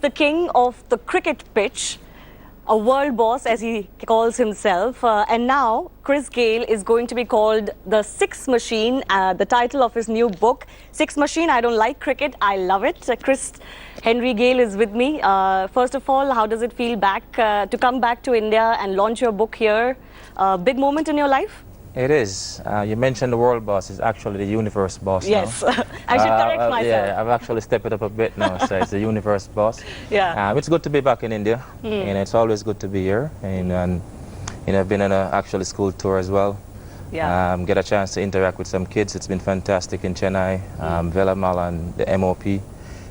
the king of the cricket pitch, a world boss as he calls himself, and now Chris Gayle is going to be called the Six Machine, the title of his new book. Six Machine, I don't like cricket, I love it. Chris Henry Gayle is with me. First of all, how does it feel to come back to India and launch your book here? Big moment in your life? It is. You mentioned the world boss is actually the universe boss. Yes, now. I should correct myself. Yeah, I've actually stepped it up a bit now, so it's the universe boss. Yeah. It's good to be back in India, and it's always good to be here. And I've been on a actually school tour as well. Yeah. Get a chance to interact with some kids. It's been fantastic in Chennai, Vemula and the MOP.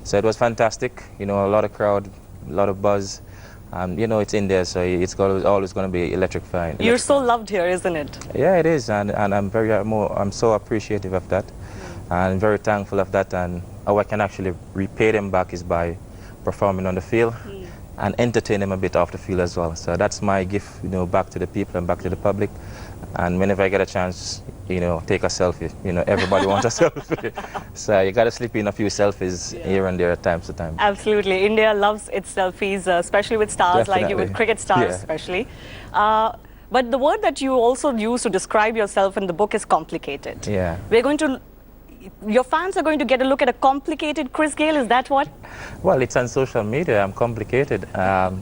So it was fantastic. A lot of crowd, a lot of buzz. It's India, so it's always going to be electrifying. You're so loved here, isn't it? Yeah, it is, and I'm so appreciative of that, and very thankful of that. And how I can actually repay them back is by performing on the field and entertain them a bit off the field as well. So that's my gift, back to the people and back to the public. And whenever I get a chance, take a selfie. Everybody wants a selfie. So you got to slip in a few selfies here and there at times to time. Absolutely. India loves its selfies, especially with stars like you, with cricket stars especially. But the word that you also use to describe yourself in the book is complicated. Yeah. Your fans are going to get a look at a complicated Chris Gayle, is that what? Well, it's on social media. I'm complicated,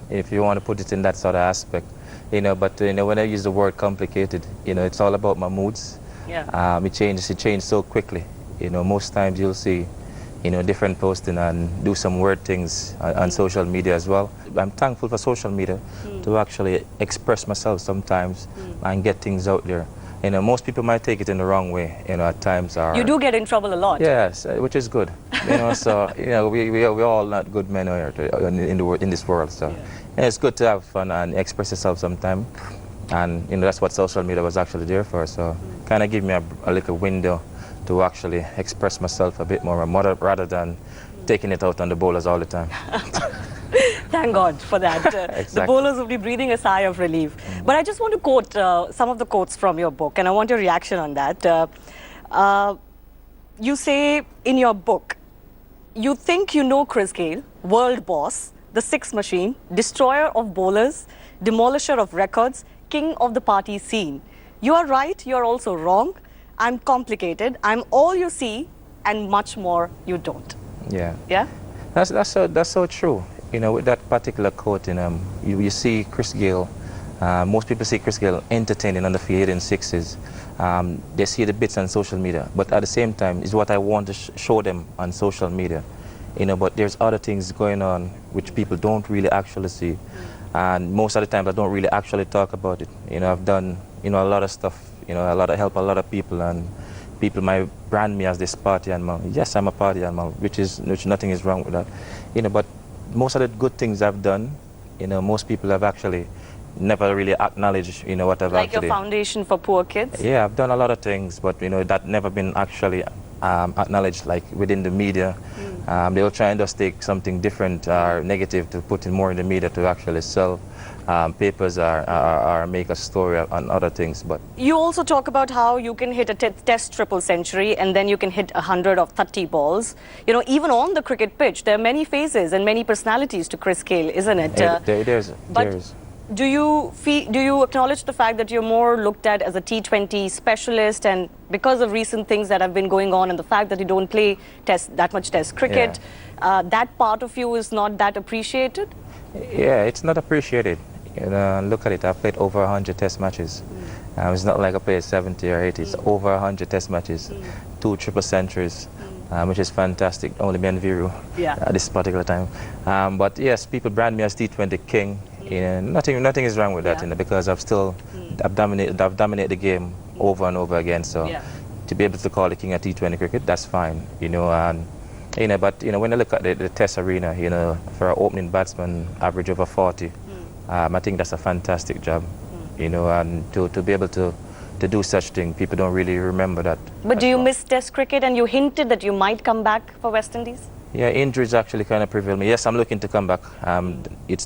if you want to put it in that sort of aspect. But when I use the word complicated, it's all about my moods. Yeah. It changes so quickly. Most times you'll see, different posting and do some weird things on social media as well. I'm thankful for social media to actually express myself sometimes and get things out there. Most people might take it in the wrong way, at times. You do get in trouble a lot. Yes, which is good. So, we're all not good men here in this world. So, it's good to have fun and express yourself sometime. And, that's what social media was actually there for. So, kind of give me a little window to actually express myself a bit more rather than taking it out on the bowlers all the time. Thank God for that. Exactly. The bowlers will be breathing a sigh of relief. But I just want to quote some of the quotes from your book, and I want your reaction on that. You say in your book, you think you know Chris Gayle, world boss, the Six Machine, destroyer of bowlers, demolisher of records, king of the party scene. You are right, you are also wrong. I'm complicated, I'm all you see, and much more you don't. Yeah. Yeah? That's so true. With that particular quote, you see Chris Gayle, most people see Chris Gayle entertaining on the field in sixes. They see the bits on social media, but at the same time, is what I want to show them on social media. But there's other things going on which people don't really actually see. And most of the time, I don't really actually talk about it. I've done, a lot of stuff, help a lot of people, and people might brand me as this party animal. Yes, I'm a party animal, which nothing is wrong with that. But most of the good things I've done, most people have actually never really acknowledged, what I've like actually... your foundation for poor kids? Yeah, I've done a lot of things, but, that never been actually acknowledged, like within the media. They'll try and just take something different or negative to put in more in the media to actually sell papers or make a story on other things. But you also talk about how you can hit a test triple century and then you can hit 100 of 30 balls. Even on the cricket pitch, there are many phases and many personalities to Chris Gayle, isn't it? There's. Do you acknowledge the fact that you're more looked at as a T20 specialist, and because of recent things that have been going on and the fact that you don't play that much test cricket, that part of you is not that appreciated? Yeah, it's not appreciated. Look at it, I've played over 100 test matches. It's not like I played 70 or 80, it's over 100 test matches, 2 triple centuries, which is fantastic, only me and Viru at this particular time. But yes, people brand me as T20 king. Nothing is wrong with that, because I've dominated the game over and over again. So to be able to call the king of T20 cricket, that's fine. But when I look at the test arena, for an opening batsman, average over 40, I think that's a fantastic job. And to be able to do such thing, people don't really remember that. But do you miss test cricket? And you hinted that you might come back for West Indies? Yeah, injuries actually kind of prevail me. Yes, I'm looking to come back.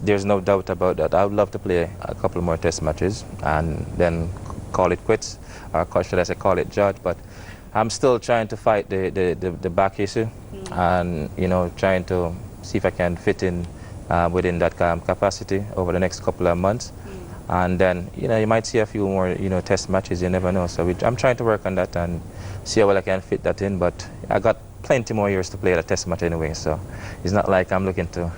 There's no doubt about that. I would love to play a couple more test matches and then call it quits, or should I say call it judge. But I'm still trying to fight the back issue, and trying to see if I can fit in within that capacity over the next couple of months. And then, you might see a few more, test matches, you never know. So I'm trying to work on that and see how well I can fit that in. But I got plenty more years to play the test match anyway, so it's not like I'm looking to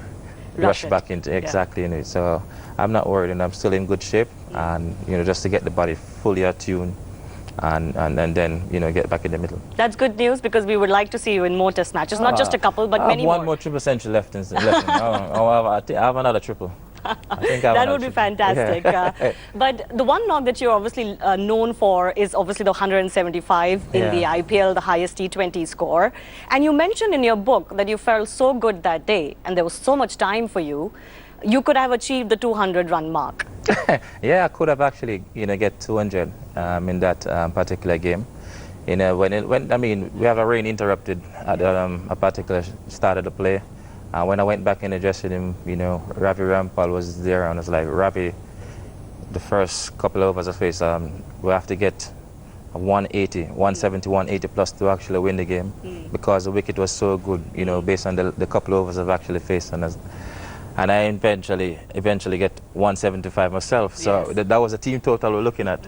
rush back into exactly in it. So I'm not worried, and I'm still in good shape. And, just to get the body fully attuned and then, get back in the middle. That's good news, because we would like to see you in more test matches, not just a couple, but many more. I have one more triple century left. I have another triple. That would be fantastic. But the one knock that you're obviously known for is obviously the 175 in the IPL, the highest T20 score. And you mentioned in your book that you felt so good that day, and there was so much time for you, you could have achieved the 200-run mark. Yeah, I could have actually, get 200 in that particular game. When we have a rain interrupted at a particular start of the play. When I went back in the dressing room, Ravi Rampal was there, and I was like, Ravi, the first couple of overs I faced, we have to get 170, 180 plus to actually win the game, because the wicket was so good, based on the couple of overs I've actually faced. And I eventually get 175 myself. So that was a team total we're looking at.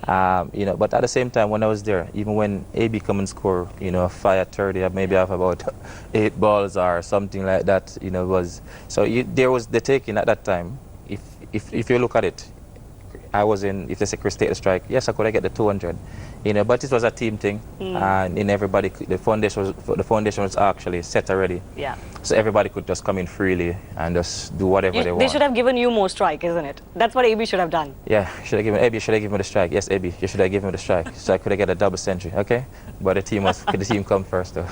But at the same time, when I was there, even when AB come and score, 5-30, I maybe have about 8 balls or something like that, there was the taking at that time. If you look at it, I was in, if they say Chris take the strike, yes, I could have get the 200, but it was a team thing, and everybody, the foundation was actually set already. Yeah. So everybody could just come in freely and just do whatever they want. They should have given you more strike, isn't it? That's what AB should have done. Yeah, AB should have given me the strike. Yes, AB, you should have given me the strike, so I could have get a double century. Okay, but the team come first though.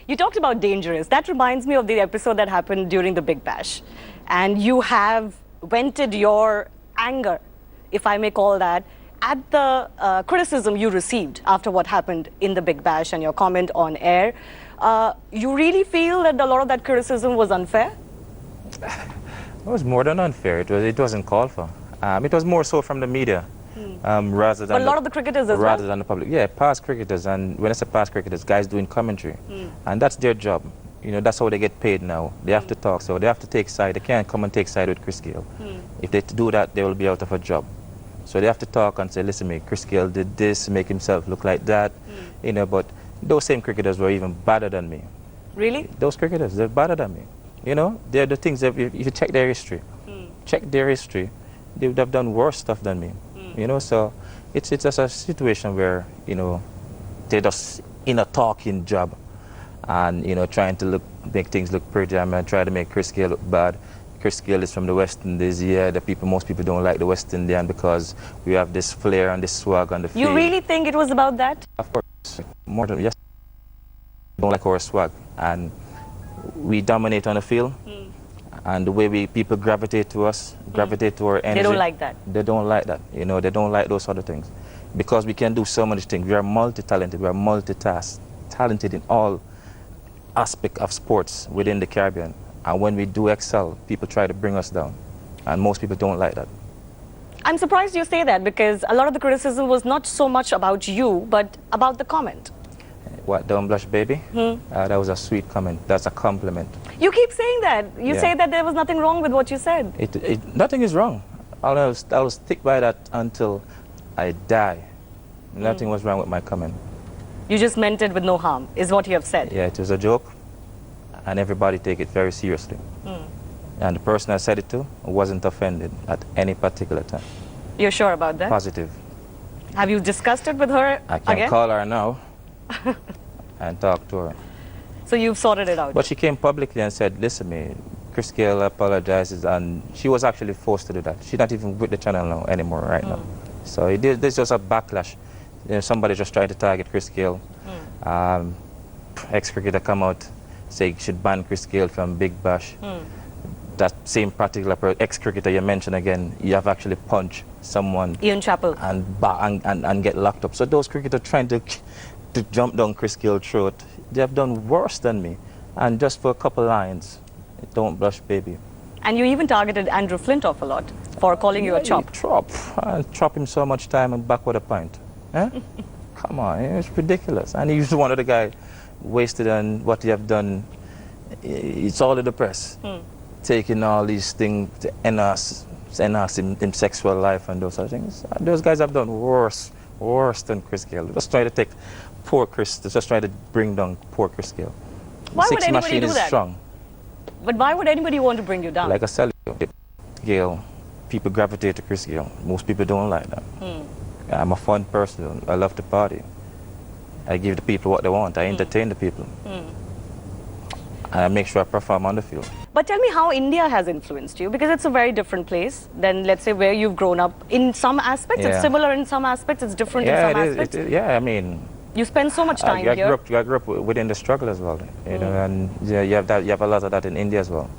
You talked about dangerous. That reminds me of the episode that happened during the Big Bash, and you have vented your anger, if I may call that, at the criticism you received after what happened in the Big Bash and your comment on air. You really feel that a lot of that criticism was unfair? It was more than unfair. It wasn't called for. It was more so from the media, rather than. But a lot of the cricketers as well. Rather than the public. Yeah, past cricketers, and when I say past cricketers, guys doing commentary, and that's their job. That's how they get paid now. They have to talk, so they have to take side. They can't come and take side with Chris Gayle. If they do that, they will be out of a job. So they have to talk and say, listen, Chris Gayle did this, make himself look like that, but those same cricketers were even badder than me. Really? Those cricketers, they're badder than me. They're the things that if you check their history, they would have done worse stuff than me. So it's just a situation where, they're just in a talking job and, trying to make things look pretty. I'm trying to make Chris Gayle look bad. Chris Gayle is from the West Indies. Yeah, most people don't like the West Indian because we have this flair and this swag on the field. You really think it was about that? Of course, more than, yes. Don't like our swag, and we dominate on the field, and the way people gravitate to us, gravitate to our energy. They don't like that. They don't like that. They don't like those other things, because we can do so many things. We are multi-talented. We are talented in all aspects of sports within the Caribbean. And when we do excel, people try to bring us down. And most people don't like that. I'm surprised you say that, because a lot of the criticism was not so much about you, but about the comment. What, don't blush, baby? That was a sweet comment. That's a compliment. You keep saying that. You say that there was nothing wrong with what you said. Nothing is wrong. I'll stick by that until I die. Nothing was wrong with my comment. You just meant it with no harm, is what you have said. Yeah, it was a joke. And everybody take it very seriously. And the person I said it to wasn't offended at any particular time. You're sure about that? Positive. Have you discussed it with her I can call her now and talk to her. So you've sorted it out? But she came publicly and said, listen, Chris Gayle apologizes, and she was actually forced to do that. She's not even with the channel now anymore right now. So there's just a backlash. Somebody just tried to target Chris Gayle. Ex-cricketer come out, say you should ban Chris Gayle from Big Bash. That same particular ex-cricketer you mentioned again, you have actually punched someone. Ian Chappell. And get locked up. So those cricketers trying to jump down Chris Gayle's throat, they have done worse than me. And just for a couple lines, don't blush, baby. And you even targeted Andrew Flintoff a lot for calling you a chop. Chop him so much time and back with a pint. Eh? Come on, it's ridiculous. And he's one of the guys wasted on what you have done. It's all in the press. taking all these things to enhance in sexual life and those sort of things. Those guys have done worse than Chris Gayle. Just trying to take poor Chris, just trying to bring down poor Chris Gayle. Why would Six anybody machine do is that? strong. But why would anybody want to bring you down? Like I said, Gayle, people gravitate to Chris Gayle. Most people don't like that. I'm a fun person. I love to party. I give the people what they want. I entertain the people. And I make sure I perform on the field. But tell me how India has influenced you, because it's a very different place than, let's say, where you've grown up. In some aspects, it's similar. In some aspects, it's different in some aspects. Yeah, I mean, you spend so much time I here. grew up within the struggle as well, you know, and yeah, you have a lot of that in India as well.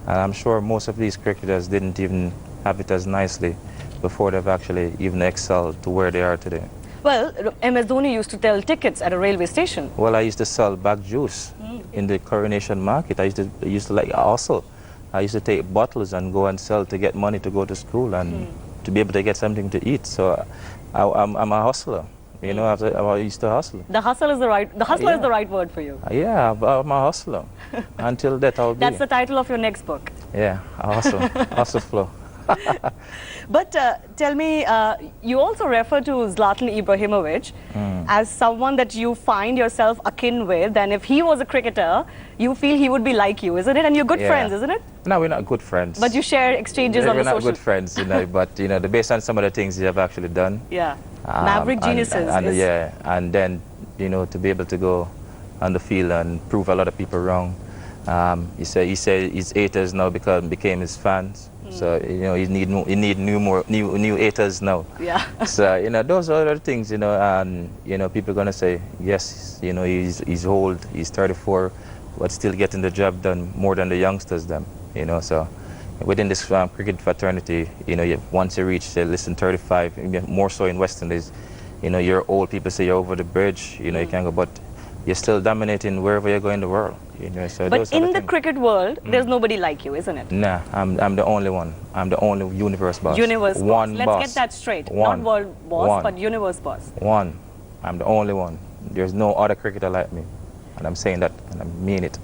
And I'm sure most of these cricketers didn't even have it as nicely before they've actually even excelled to where they are today. Well, MS Dhoni used to sell tickets at a railway station. Well, I used to sell bag juice in the Coronation Market. I used to like hustle. I used to take bottles and go and sell to get money to go to school and to be able to get something to eat. So I'm a hustler. You know, I used to hustle. The hustle is the right word for you. Yeah, I'm a hustler. Until death I'll be. That's the title of your next book. Yeah, I hustle. Hustle flow. But tell me, you also refer to Zlatan Ibrahimovic as someone that you find yourself akin with, and if he was a cricketer, you feel he would be like you, isn't it? And you're good friends, isn't it? No, we're not good friends. But you share exchanges on the social... We're not good friends, you know, but, you know, based on some of the things you have actually done. Yeah, maverick geniuses. Yeah, and then, you know, to be able to go on the field and prove a lot of people wrong. He said his haters now became his fans. So, you know, he need new haters now. Yeah. So, you know, those are the things, you know, and, you know, people are going to say, yes, you know, he's old, he's 34, but still getting the job done more than the youngsters them, you know. So within this cricket fraternity, you know, once you reach, say, listen, 35, more so in Western days, you know, you're old, people say you're over the bridge, you know, you can't go, but you're still dominating wherever you go in the world. You know, so but in the cricket world, there's nobody like you, isn't it? Nah, I'm the only one. I'm the only universe boss. Universe boss. Let's get that straight. Not world boss, but universe boss. One. I'm the only one. There's no other cricketer like me. And I'm saying that, and I mean it.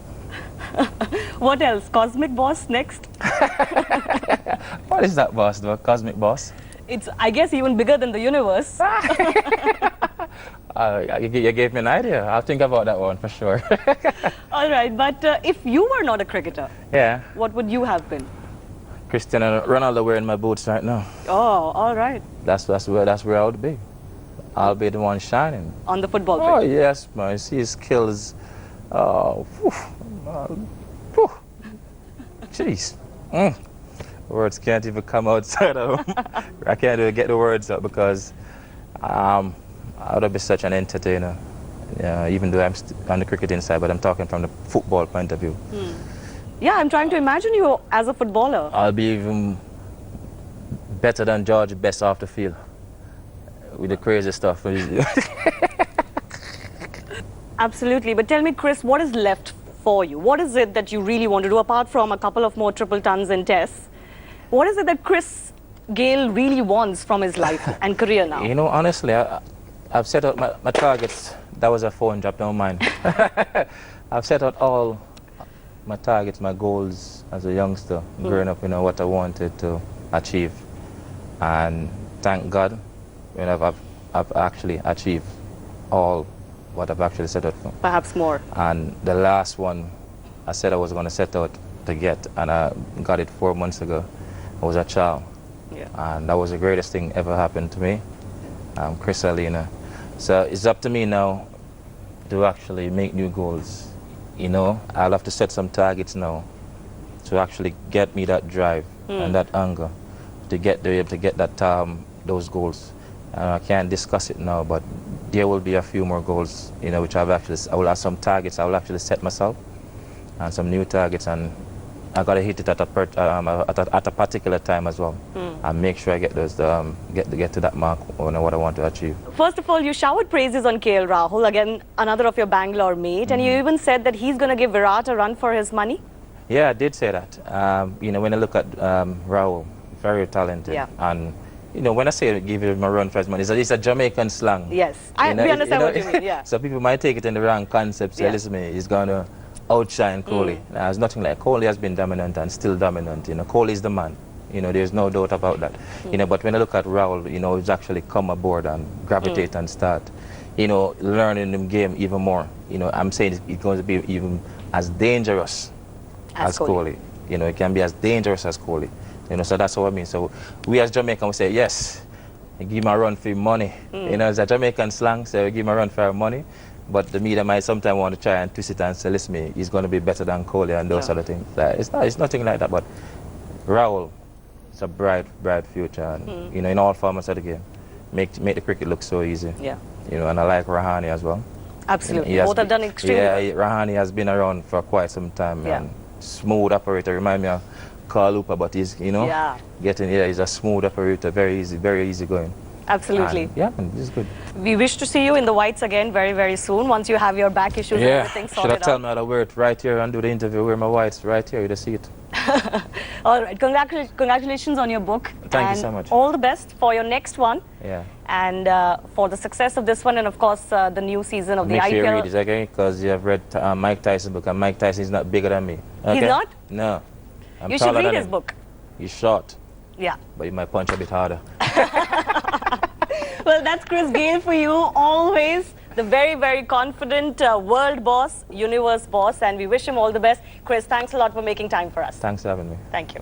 What else? Cosmic boss next? What is that boss, though? Cosmic boss? It's, I guess, even bigger than the universe. You gave me an idea. I'll think about that one for sure. All right, but if you were not a cricketer, what would you have been? Cristiano Ronaldo wearing my boots right now. Oh, all right. That's where I would be. I'll be the one shining. On the football pitch? Oh, yes, man. You see his skills. Oh, jeez. Words can't even come outside of them. I can't even get the words out because I would be such an entertainer. Even though I'm on the cricketing side, but I'm talking from the football point of view. Yeah, I'm trying to imagine you as a footballer. I'll be even better than George Best off the field with the crazy stuff. Absolutely. But tell me, Chris, what is left for you? What is it that you really want to do, apart from a couple of more triple tons and tests? What is it that Chris Gayle really wants from his life and career now? You know, honestly, I've set out my targets. That was a phone drop, don't mind. I've set out all my targets, my goals as a youngster, growing up, you know, what I wanted to achieve. And thank God, you know, I've actually achieved all what I've actually set out for. Perhaps more. And the last one I said I was going to set out to get, and I got it 4 months ago, was a child. Yeah. And that was the greatest thing ever happened to me, Chris Alina. So it's up to me now to actually make new goals. You know, I'll have to set some targets now to actually get me that drive and that hunger to get there, to get that those goals. I can't discuss it now, but there will be a few more goals, you know, which I will have some targets I will actually set myself, and some new targets, and I got to hit it at a particular time as well, and make sure I get those get to that mark on what I want to achieve. First of all, you showered praises on KL Rahul, again another of your Bangalore mate, and you even said that he's going to give Virat a run for his money. Yeah, I did say that. You know, when I look at Rahul, very talented, and you know, when I say give him a run for his money, it's a Jamaican slang. Yes, we understand what you mean, yeah. So people might take it in the wrong concept, say, listen to me, he's going to outshine Kohli. There's nothing like Kohli has been dominant and still dominant. You know, Kohli is the man. You know, there's no doubt about that. You know, but when I look at Rahul, you know, he's actually come aboard and gravitate and start, you know, learning the game even more. You know, I'm saying it's going to be even as dangerous as Kohli. You know, it can be as dangerous as Kohli. You know, so that's what I mean. So we as Jamaicans, we say, yes, give him a run for your money. You know, it's a Jamaican slang, so give him a run for our money. But the media might sometimes want to try and twist it and say, listen, he's going to be better than Kohli and those other things. Like, it's nothing like that, but Rahul, it's a bright future, and you know, in all formats of the game, make the cricket look so easy. Yeah. You know, and I like Rahane as well. Absolutely, you know, both have done extremely well. Yeah, Rahane has been around for quite some time, and smooth operator. Remind me of Carl Hooper, but he's, you know, he's a smooth operator, very easy going. Absolutely. And, yeah, it's good. We wish to see you in the whites again very soon, once you have your back issues and everything sorted out. Should I tell me how to wear it right here and do the interview, wear my whites right here, you see it. All right, congratulations on your book. Thank you so much. All the best for your next one. Yeah. And for the success of this one, and of course the new season of the IPL. Make sure you read it, okay? Because you have read Mike Tyson's book, and Mike Tyson is not bigger than me. Okay? He's not? No. You should read his book. He's short. Yeah. But he might punch a bit harder. Well, that's Chris Gayle for you, always the very confident world boss, universe boss, and we wish him all the best. Chris, thanks a lot for making time for us. Thanks for having me. Thank you.